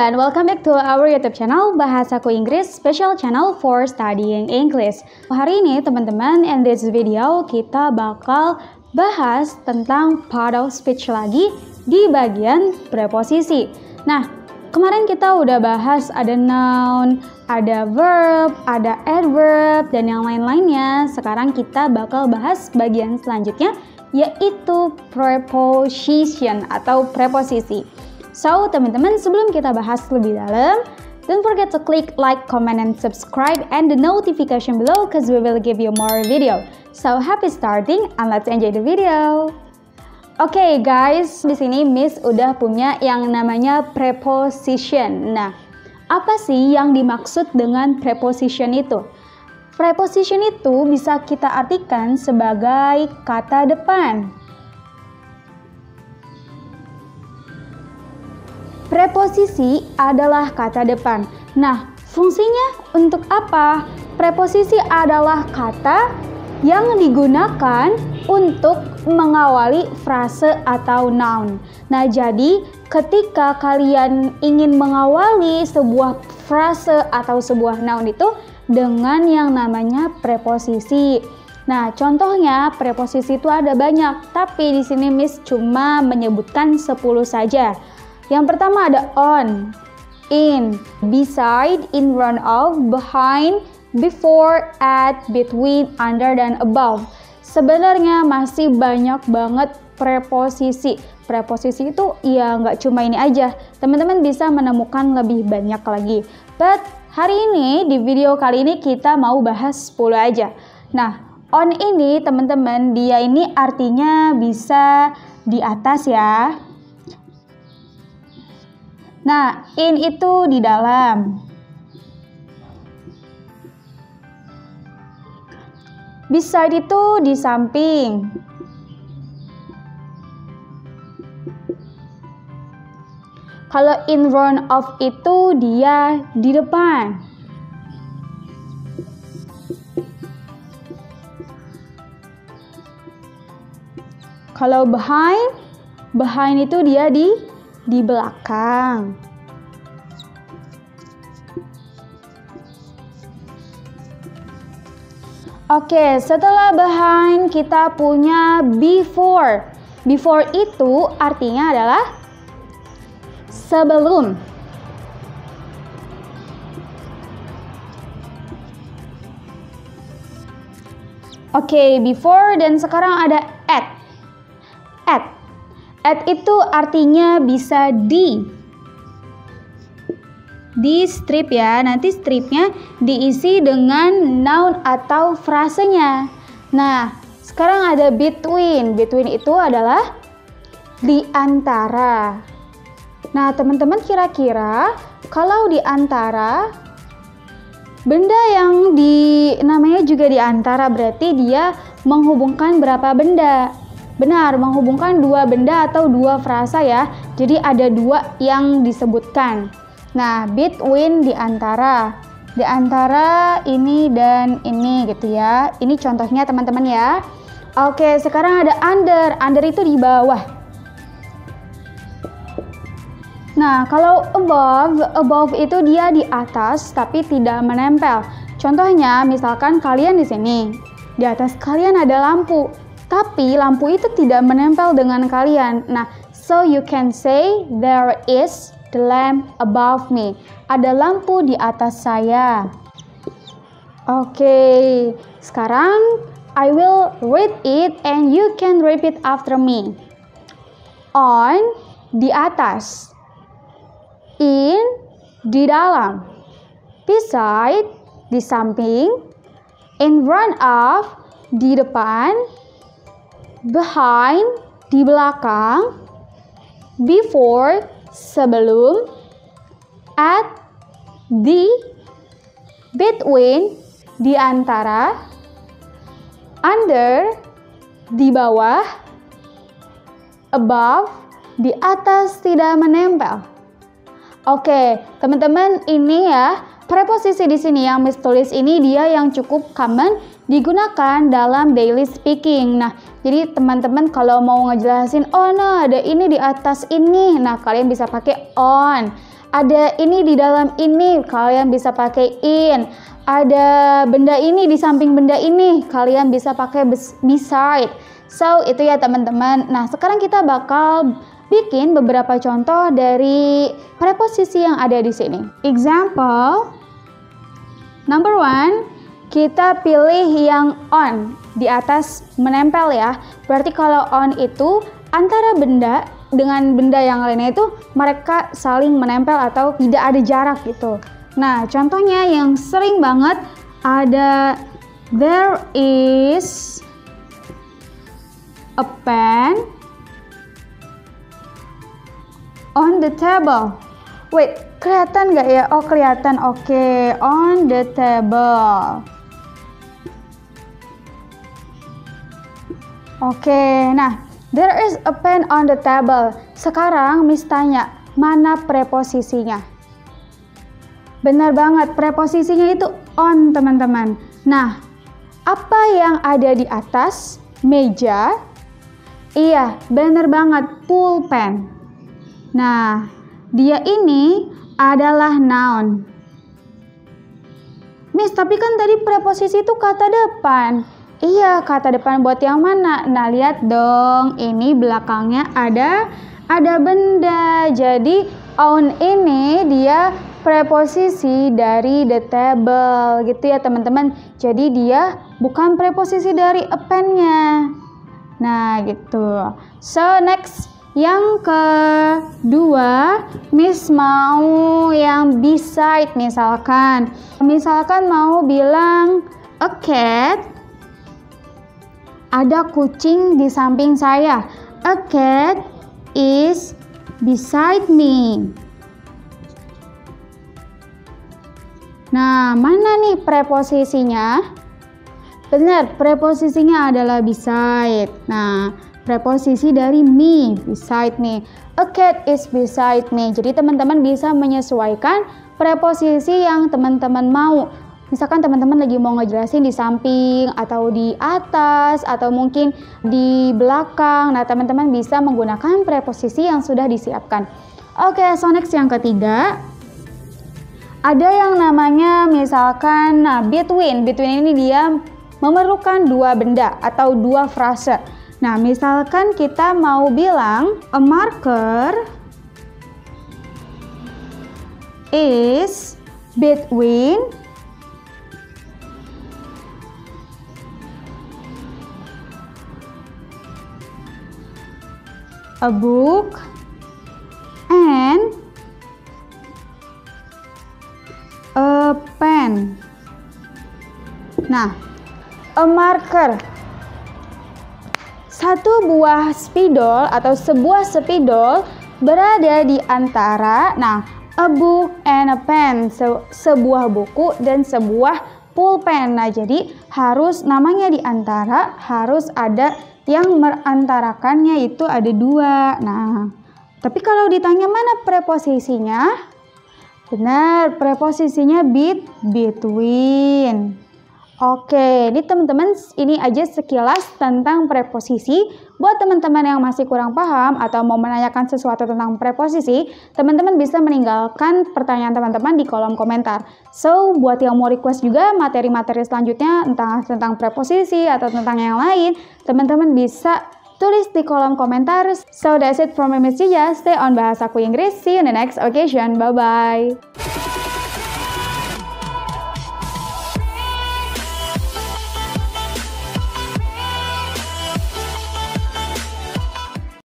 and welcome back to our YouTube channel Bahasaku Inggris, special channel for studying English. Hari ini teman-teman, in this video kita bakal bahas tentang part of speech lagi di bagian preposisi. Nah, kemarin kita udah bahas ada noun, ada verb, ada adverb, dan yang lain-lainnya. Sekarang kita bakal bahas bagian selanjutnya, yaitu preposition atau preposisi. So, teman-teman, sebelum kita bahas lebih dalam, don't forget to click like, comment, and subscribe and the notification below because we will give you more video. So, happy starting and let's enjoy the video. Oke, guys, di sini Miss udah punya yang namanya preposition. Nah, apa sih yang dimaksud dengan preposition itu? Preposition itu bisa kita artikan sebagai kata depan. Preposisi adalah kata depan. Nah, fungsinya untuk apa? Preposisi adalah kata yang digunakan untuk mengawali frase atau noun. Nah, jadi ketika kalian ingin mengawali sebuah frase atau sebuah noun itu dengan yang namanya preposisi. Nah, contohnya preposisi itu ada banyak, tapi di sini Miss cuma menyebutkan 10 saja. Yang pertama ada on, in, beside, in front of, behind, before, at, between, under, dan above. Sebenarnya masih banyak banget preposisi. Preposisi itu ya nggak cuma ini aja. Teman-teman bisa menemukan lebih banyak lagi. But hari ini di video kali ini kita mau bahas 10 aja. Nah, on ini teman-teman dia ini artinya bisa di atas ya. Nah, in itu di dalam. Beside itu di samping. Kalau in front of itu dia di depan. Kalau behind itu dia di belakang. Oke, setelah behind kita punya before. Before itu artinya adalah sebelum. Oke, before, dan sekarang ada at. At itu artinya bisa di strip ya. Nanti stripnya diisi dengan noun atau frasenya. Nah, sekarang ada between. Between itu adalah di antara. Nah, teman-teman kira-kira kalau di antara, benda yang namanya juga di antara berarti dia menghubungkan berapa benda? Benar, menghubungkan dua benda atau dua frasa ya. Jadi ada dua yang disebutkan. Nah, between di antara. Di antara ini dan ini gitu ya. Ini contohnya teman-teman ya. Oke, sekarang ada under. Under itu di bawah. Nah, kalau above itu dia di atas tapi tidak menempel. Contohnya, misalkan kalian di sini. Di atas kalian ada lampu. Tapi lampu itu tidak menempel dengan kalian. Nah, so you can say there is the lamp above me. Ada lampu di atas saya. Oke, sekarang I will read it and you can repeat after me. On, di atas. In, di dalam. Beside, di samping. In front of, di depan. Behind, di belakang. Before, sebelum. At, di. Between, di antara. Under, di bawah. Above, di atas tidak menempel. Oke, teman-teman, ini ya preposisi di sini yang Miss tulis ini dia yang cukup common digunakan dalam daily speaking. Nah, jadi teman-teman kalau mau ngejelasin, oh nah ada ini di atas ini, nah kalian bisa pakai on. ada ini di dalam ini, kalian bisa pakai in. Ada benda ini di samping benda ini, kalian bisa pakai beside. So, itu ya teman-teman. Nah, sekarang kita bakal bikin beberapa contoh dari preposisi yang ada di sini. Example, number 1, kita pilih yang on, di atas menempel ya. Berarti kalau on itu antara benda dengan benda yang lainnya itu mereka saling menempel atau tidak ada jarak gitu. Nah, contohnya yang sering banget ada there is a pen on the table. Wait, kelihatan nggak ya? Oh, kelihatan. Oke, on the table. Oke, nah, there is a pen on the table. Sekarang Miss tanya, mana preposisinya? Benar banget, preposisinya itu on, teman-teman. Nah, apa yang ada di atas meja? Iya, benar banget, pulpen. Nah, dia ini adalah noun. Miss, tapi kan tadi preposisi itu kata depan. Iya, kata depan buat yang mana? Nah, lihat dong, ini belakangnya ada benda. Jadi, on ini dia preposisi dari the table gitu ya teman-teman. Jadi dia bukan preposisi dari a pen-nya. Nah, gitu. So, next. Yang kedua, Miss mau yang beside misalkan. Misalkan mau bilang a cat. Ada kucing di samping saya. A cat is beside me. Nah, mana nih preposisinya? Benar, preposisinya adalah beside. Nah, preposisi dari me, beside me. A cat is beside me. Jadi teman-teman bisa menyesuaikan preposisi yang teman-teman mau. Misalkan teman-teman lagi mau ngejelasin di samping, atau di atas, atau mungkin di belakang. Nah, teman-teman bisa menggunakan preposisi yang sudah disiapkan. Oke, so next yang ketiga. Ada yang namanya misalkan between. Between ini dia memerlukan dua benda atau dua frase. Nah, misalkan kita mau bilang a marker is between a book and a pen. Nah, a marker, satu buah spidol atau sebuah spidol berada di antara, nah, a book and a pen, sebuah buku dan sebuah pulpen. Nah, jadi harus namanya di antara, harus ada yang merantarakannya itu ada dua. Nah, tapi kalau ditanya mana preposisinya? Benar, preposisinya between. Oke, ini teman-teman, ini aja sekilas tentang preposisi. Buat teman-teman yang masih kurang paham atau mau menanyakan sesuatu tentang preposisi, teman-teman bisa meninggalkan pertanyaan teman-teman di kolom komentar. So, buat yang mau request juga materi-materi selanjutnya entah tentang preposisi atau tentang yang lain, teman-teman bisa tulis di kolom komentar. So, that's it from me, Miss Jija. Stay on Bahasaku Inggris. See you in the next occasion. Bye-bye.